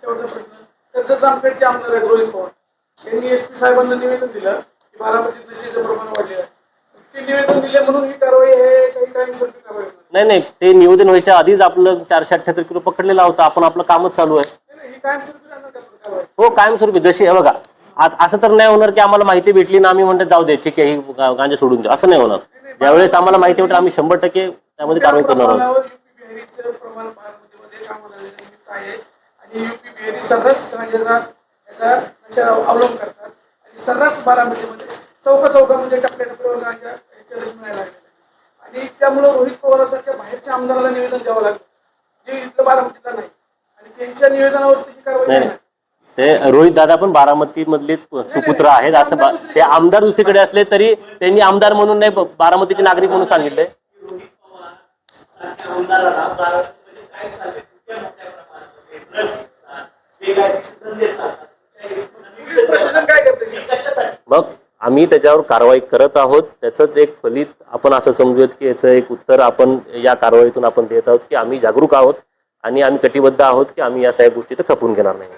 शेवटचा प्रश्न, कर्जत जामखेडचे आमदार आहेत रोहित पवार यांनी एसपी साहेबांना निवेदन दिलं की बारामतीत नशेचं प्रमाण वाढलेलं आहे. ते निवेदन दिले म्हणून ही कारवाई आहे काही कायमस्वरूपी कारवाई नाही नाही, ते निवेदन व्हायच्या आधीच आपलं 478 किलो पकडलेला होता. आपण आपलं कामच चालू आहे. ही कायमस्वरूपी राहणार का कारवाई? हो कायमस्वरूपी. जशी आहे बघा, आज असं तर नाही होणार की आम्हाला माहिती भेटली ना आम्ही म्हणतो जाऊ दे ठीक आहे ही गांजा सोडून द्या, असं नाही होणार. ज्यावेळेस आम्हाला माहिती भेटेल आम्ही 100% त्यामध्ये कारवाई करणार आहोत. युपी बिहारीचं प्रमाण बारामतीमध्ये कामाला निमित्त आहे आणि युपी बिहारी सर्रास गांजाचा याचा नशा अवलंब करतात आणि सर्रास बारामतीमध्ये चौकामध्ये टप्प्या टप्प्यावर गांजा याचे रस मिळायला लागलेला आहे. आणि त्यामुळं रोहित पवारांसारख्या बाहेरच्या आमदाराला निवेदन द्यावं लागलं जे इथलं बारामतीला नाही आणि त्यांच्या निवेदनावरती ही कारवाई नाही करणार. ते रोहित दादा पण बारामती मधलेच सुपुत्र आहेत. असं ते आमदार दुसरीकडे असले तरी त्यांनी आमदार म्हणून नाही बारामतीचे नागरिक म्हणून सांगितले. मग आम्ही त्याच्यावर कारवाई करत आहोत. त्याचंच एक फलित आपण असं समजूयात की याचं एक उत्तर आपण या कारवाईतून आपण देत आहोत की आम्ही जागरूक आहोत आणि आम्ही कटिबद्ध आहोत की आम्ही या सगळ्या गोष्टी तर खपून घेणार नाही.